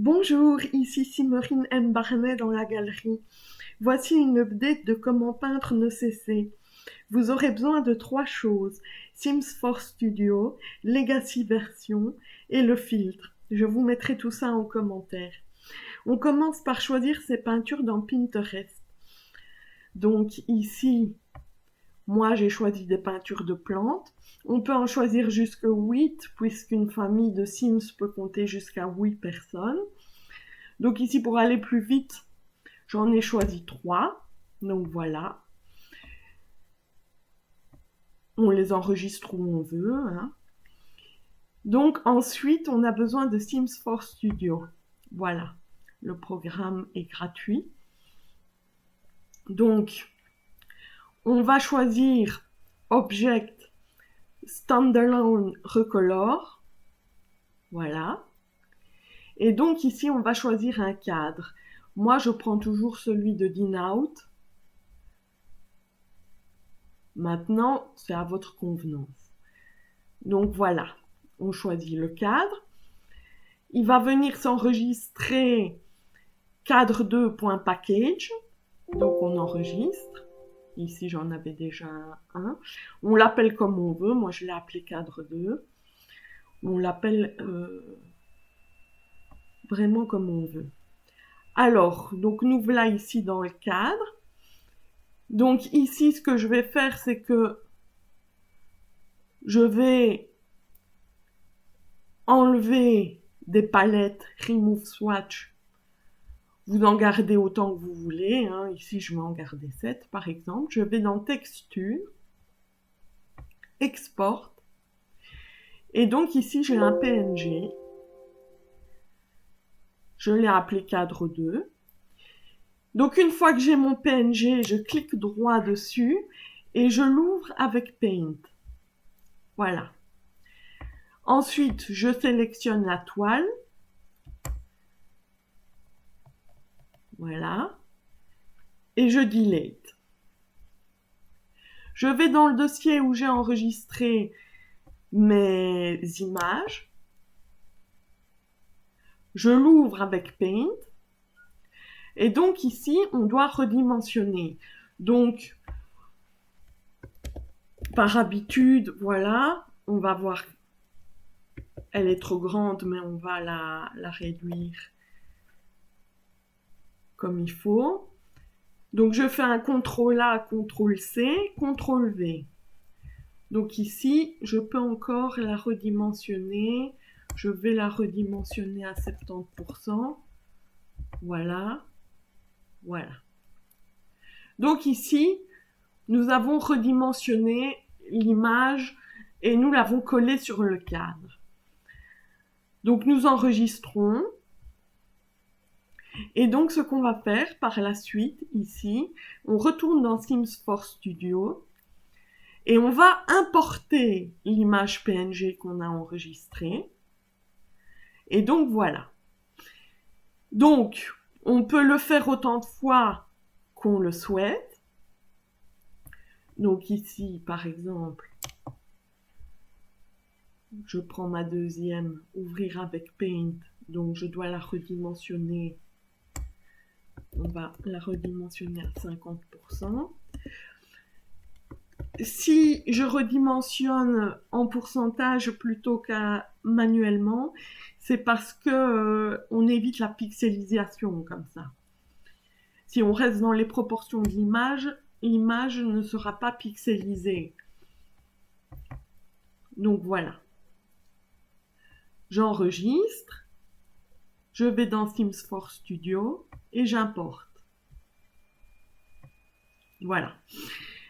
Bonjour, ici Simorine M. Barnet dans la galerie. Voici une update de comment peindre nos CC. Vous aurez besoin de 3 choses: Sims 4 Studio, Legacy Version et le filtre. Je vous mettrai tout ça en commentaire. On commence par choisir ses peintures dans Pinterest. Donc ici, moi j'ai choisi des peintures de plantes. On peut en choisir jusqu'à 8 puisqu'une famille de Sims peut compter jusqu'à 8 personnes. Donc ici, pour aller plus vite, j'en ai choisi 3. Donc voilà. On les enregistre où on veut, hein. Donc ensuite, on a besoin de Sims 4 Studio. Voilà. Le programme est gratuit. Donc, on va choisir Object Standalone Recolor. Voilà. Et donc ici, on va choisir un cadre. Moi, je prends toujours celui de Dinout. Maintenant, c'est à votre convenance. Donc voilà, on choisit le cadre. Il va venir s'enregistrer cadre2.package. Donc on enregistre. Ici, j'en avais déjà un. On l'appelle comme on veut. Moi, je l'ai appelé cadre 2. On l'appelle vraiment comme on veut. Alors, donc nous voilà ici dans le cadre. Donc ici, ce que je vais faire, c'est que je vais enlever des palettes Remove Swatch. Vous en gardez autant que vous voulez, hein. Ici, je vais en garder 7 par exemple. Je vais dans Texture, Export. Et donc ici, j'ai un PNG. Je l'ai appelé cadre 2. Donc une fois que j'ai mon PNG, je clique droit dessus et je l'ouvre avec Paint. Voilà. Ensuite, je sélectionne la toile. Voilà. Et je delete. Je vais dans le dossier où j'ai enregistré mes images. Je l'ouvre avec Paint. Et donc ici, on doit redimensionner. Donc, par habitude, voilà, on va voir, elle est trop grande, mais on va la réduire comme il faut. Donc je fais un CTRL-A, CTRL-C, CTRL-V. Donc ici, je peux encore la redimensionner. Je vais la redimensionner à 70%. Voilà. Voilà. Donc ici, nous avons redimensionné l'image et nous l'avons collée sur le cadre. Donc nous enregistrons. Et donc ce qu'on va faire par la suite, ici, on retourne dans Sims 4 Studio et on va importer l'image PNG qu'on a enregistrée. Et donc voilà. Donc, on peut le faire autant de fois qu'on le souhaite. Donc ici, par exemple, je prends ma deuxième, ouvrir avec Paint. Donc je dois la redimensionner. On va la redimensionner à 50%. Si je redimensionne en pourcentage plutôt qu'à manuellement, c'est parce que on évite la pixelisation comme ça. Si on reste dans les proportions de l'image ne sera pas pixelisée. Donc voilà. J'enregistre, je vais dans Sims 4 Studio et j'importe. Voilà.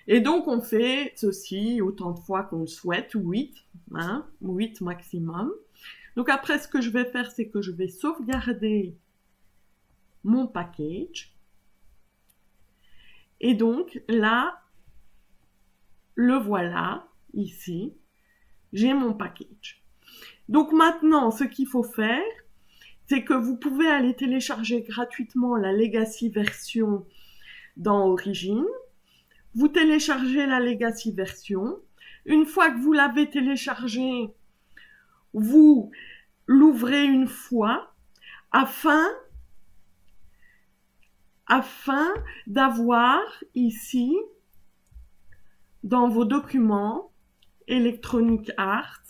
Et donc on fait ceci autant de fois qu'on le souhaite, 8, hein, 8 maximum. Donc après, ce que je vais faire, c'est que je vais sauvegarder mon package. Et donc là, le voilà, ici, j'ai mon package. Donc maintenant, ce qu'il faut faire, c'est que vous pouvez aller télécharger gratuitement la Legacy version dans Origin. Vous téléchargez la Legacy version. Une fois que vous l'avez téléchargée, vous l'ouvrez une fois. afin d'avoir ici, dans vos documents Electronic Arts,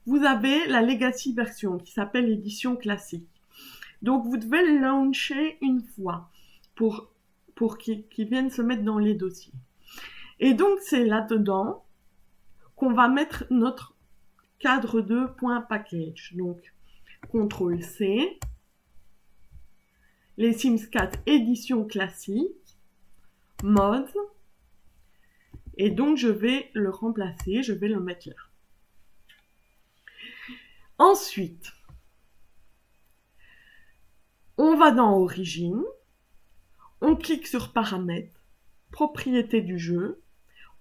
vous avez la Legacy version qui s'appelle édition classique. Donc vous devez le launcher une fois pour qu'il vienne se mettre dans les dossiers. Et donc c'est là-dedans qu'on va mettre notre cadre de .package. Donc CTRL-C, les Sims 4 édition classique, mode, et donc je vais le remplacer, je vais le mettre là. Ensuite, on va dans Origine, on clique sur Paramètres, Propriétés du jeu,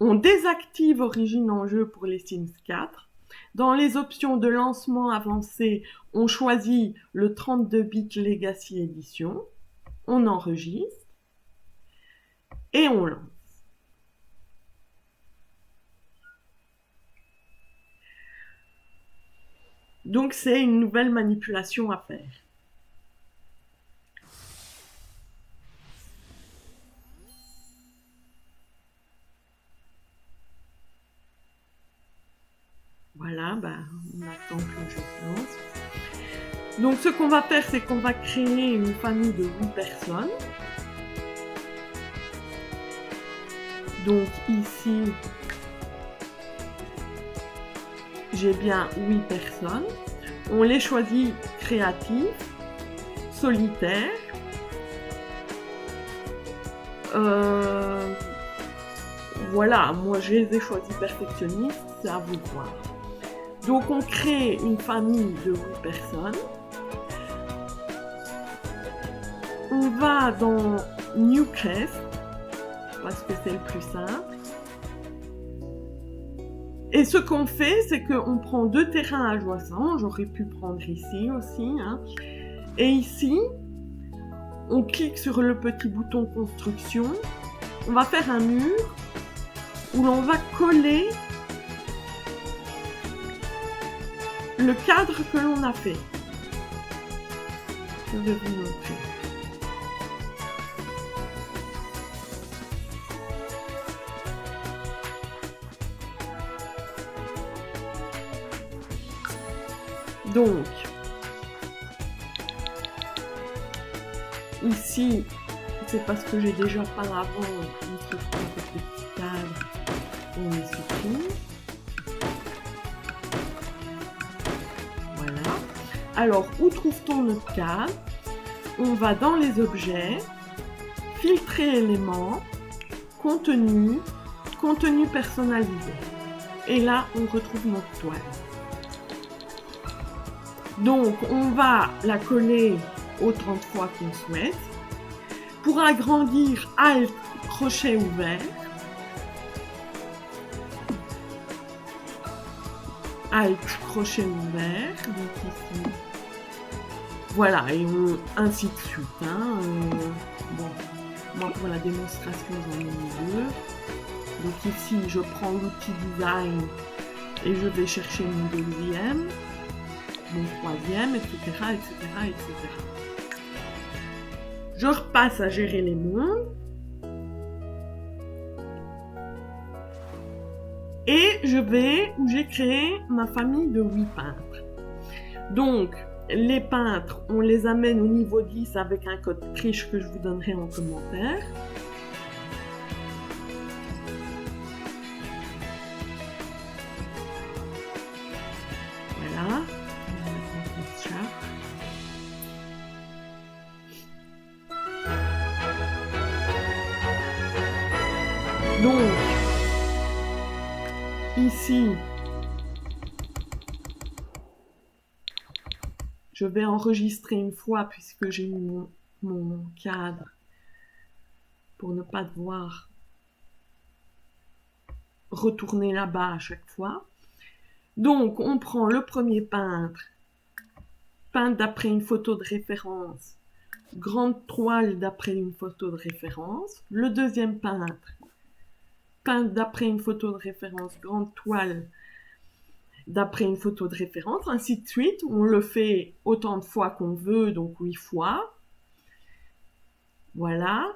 on désactive Origine en jeu pour les Sims 4. Dans les options de lancement avancées, on choisit le 32 bits Legacy Edition, on enregistre et on lance. Donc c'est une nouvelle manipulation à faire. Voilà, on attend que le jeu se lance. Donc ce qu'on va faire, c'est qu'on va créer une famille de 8 personnes. Donc ici, j'ai bien 8 personnes. On les choisit créatifs, solitaires. Voilà, moi je les ai choisis perfectionnistes, c'est à vous de voir. Donc on crée une famille de 8 personnes. On va dans New Cast, parce que c'est le plus simple. Et ce qu'on fait, c'est qu'on prend 2 terrains adjacents, j'aurais pu prendre ici aussi. Et ici, on clique sur le petit bouton construction. On va faire un mur où l'on va coller le cadre que l'on a fait. Je vais vous montrer. Donc, ici, c'est parce que j'ai déjà par avant introduit ce petit cadre, on les supprime. Voilà. Alors, où trouve-t-on notre cadre? On va dans les objets, filtrer éléments, contenu, contenu personnalisé. Et là, on retrouve notre toile. Donc, on va la coller autant de fois qu'on souhaite. Pour agrandir, Alt, crochet ouvert. Alt, crochet ouvert. Donc ici. Voilà, et ainsi de suite. Bon, moi pour la démonstration, j'en ai mis 2. Donc ici, je prends l'outil design et je vais chercher mon deuxième. Mon troisième, etc., etc., etc. Je repasse à gérer les mondes. Et je vais où j'ai créé ma famille de 8 peintres. Donc, les peintres, on les amène au niveau 10 avec un code triche que je vous donnerai en commentaire. Voilà. Donc, ici, je vais enregistrer une fois puisque j'ai mis mon cadre pour ne pas devoir retourner là-bas à chaque fois. Donc, on prend le premier peintre d'après une photo de référence, grande toile d'après une photo de référence. Le deuxième peintre d'après une photo de référence, grande toile. d'après une photo de référence, ainsi de suite. On le fait autant de fois qu'on veut, donc 8 fois. Voilà.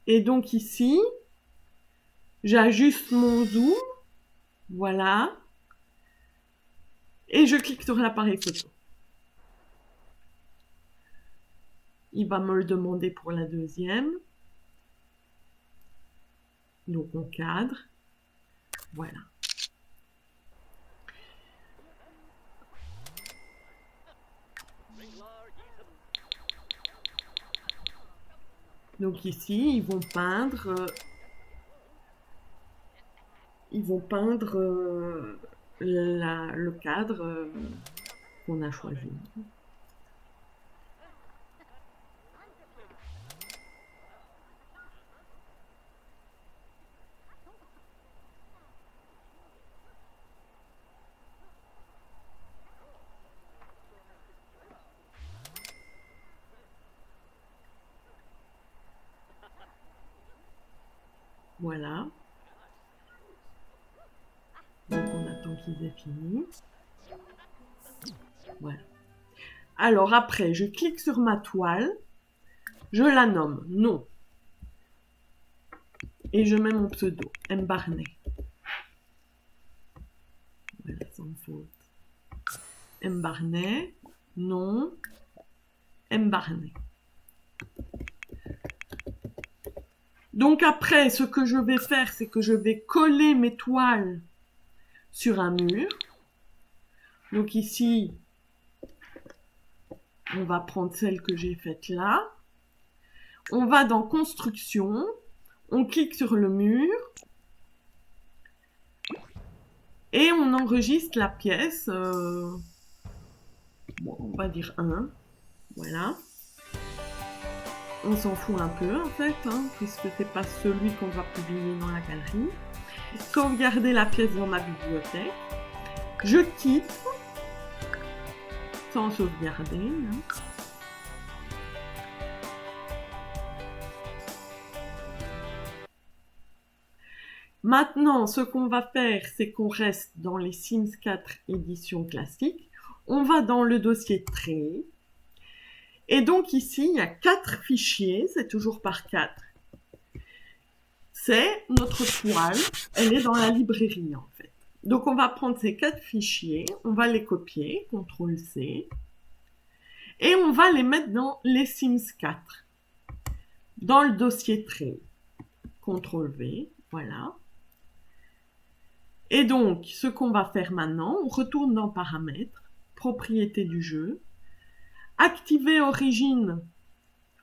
Et donc ici, j'ajuste mon zoom. Voilà. Et je clique sur l'appareil photo. Il va me le demander pour la deuxième. Donc on cadre. Voilà. Donc ici, ils vont peindre le cadre qu'on a choisi. Voilà. Donc on attend qu'ils aient fini. Voilà. Alors après, je clique sur ma toile, je la nomme nom. Et je mets mon pseudo, M. Barnet. Voilà, sans faute. M. Barnet, nom, M. Barnet. Donc après, ce que je vais faire, c'est que je vais coller mes toiles sur un mur. Donc ici, on va prendre celle que j'ai faite là. On va dans construction, on clique sur le mur et on enregistre la pièce. Bon, on va dire 1. Voilà. On s'en fout un peu en fait, puisque c'est pas celui qu'on va publier dans la galerie. Sauvegarder la pièce dans ma bibliothèque. Je quitte sans sauvegarder. Maintenant, ce qu'on va faire, c'est qu'on reste dans les Sims 4 édition classique. On va dans le dossier trait. Et donc ici, il y a 4 fichiers, c'est toujours par 4. C'est notre toile, elle est dans la librairie en fait. Donc on va prendre ces 4 fichiers, on va les copier, CTRL-C, et on va les mettre dans les Sims 4, dans le dossier trait, CTRL-V, voilà. Et donc, ce qu'on va faire maintenant, on retourne dans Paramètres, Propriétés du jeu, activer Origine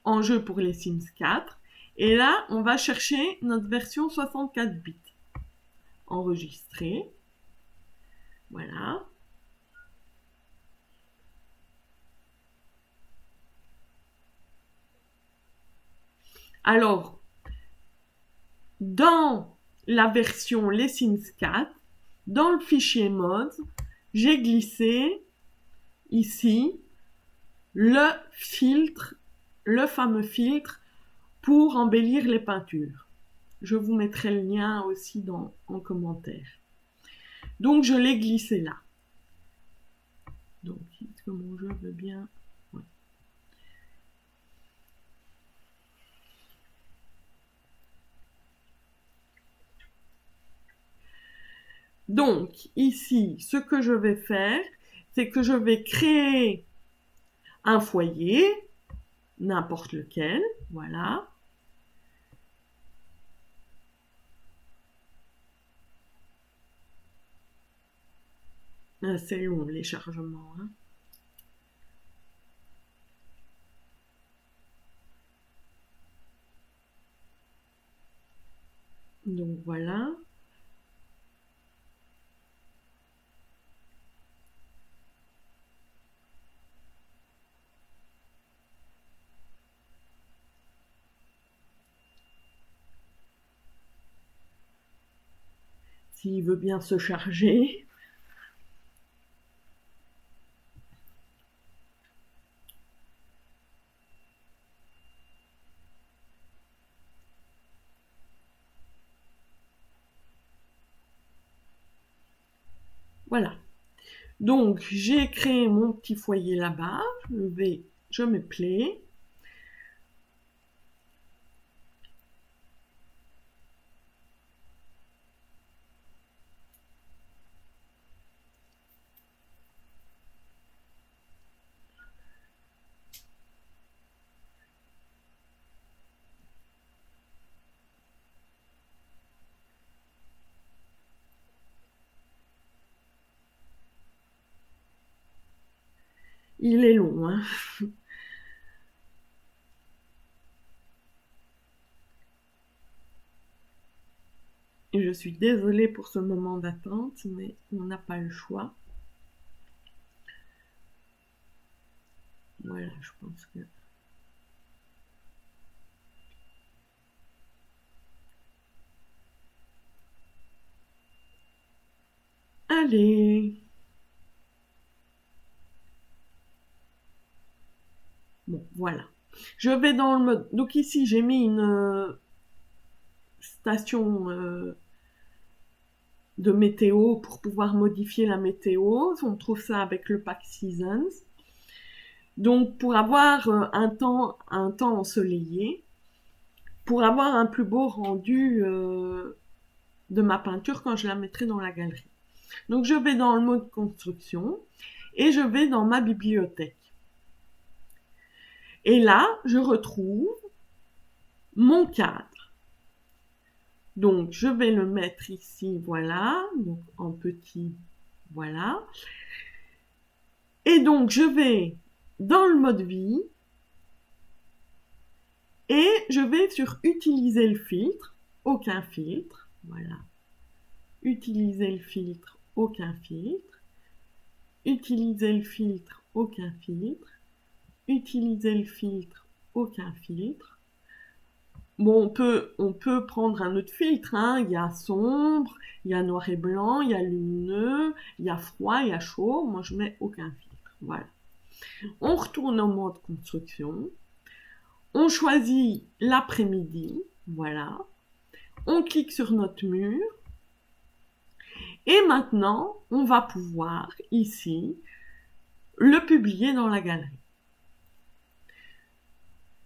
en jeu pour les Sims 4, et là, on va chercher notre version 64 bits. Enregistrer. Voilà. Alors, dans la version Les Sims 4, dans le fichier mods, j'ai glissé ici le filtre, le fameux filtre pour embellir les peintures. Je vous mettrai le lien aussi en commentaire. Donc je l'ai glissé là. Donc est-ce que mon jeu veut bien? Ouais. Donc ici, ce que je vais faire, c'est que je vais créer un foyer, n'importe lequel, voilà. C'est long les chargements. Donc voilà. S'il veut bien se charger. Voilà. Donc, j'ai créé mon petit foyer là-bas. Je mets play. Il est long, hein. Et je suis désolée pour ce moment d'attente, mais on n'a pas le choix. Voilà, je pense que... Allez! Bon, voilà. Je vais dans le mode... Donc ici, j'ai mis une station de météo pour pouvoir modifier la météo. On trouve ça avec le pack Seasons. Donc pour avoir un temps ensoleillé, pour avoir un plus beau rendu de ma peinture quand je la mettrai dans la galerie. Donc je vais dans le mode construction et je vais dans ma bibliothèque. Et là, je retrouve mon cadre. Donc je vais le mettre ici, voilà, donc en petit, voilà. Et donc je vais dans le mode vie et je vais sur utiliser le filtre, aucun filtre, voilà. Utiliser le filtre, aucun filtre. Utiliser le filtre, aucun filtre. Utiliser le filtre, aucun filtre. Bon, on peut prendre un autre filtre, hein. Il y a sombre, il y a noir et blanc, il y a lumineux, il y a froid, il y a chaud. Moi, je mets aucun filtre. Voilà. On retourne au mode construction. On choisit l'après-midi. Voilà. On clique sur notre mur. Et maintenant, on va pouvoir, ici, le publier dans la galerie.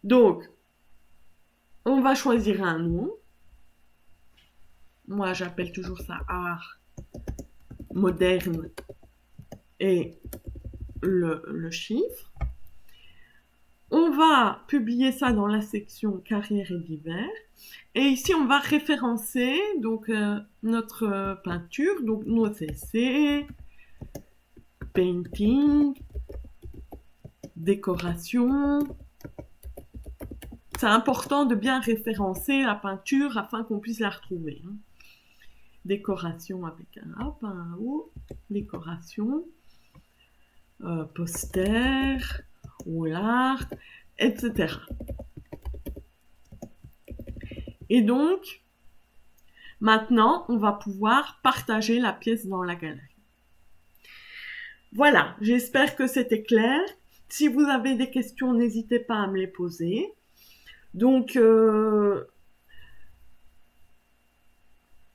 Donc, on va choisir un nom. Moi, j'appelle toujours ça art moderne et le chiffre. On va publier ça dans la section carrière et divers. Et ici, on va référencer donc notre peinture, donc nos essais, painting, décoration. C'est important de bien référencer la peinture afin qu'on puisse la retrouver. Décoration avec un O, décoration, poster, wall art, etc. Et donc, maintenant, on va pouvoir partager la pièce dans la galerie. Voilà, j'espère que c'était clair. Si vous avez des questions, n'hésitez pas à me les poser. Donc,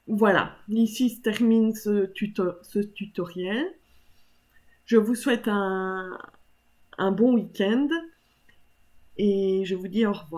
voilà, ici se termine ce tutoriel. Je vous souhaite un bon week-end et je vous dis au revoir.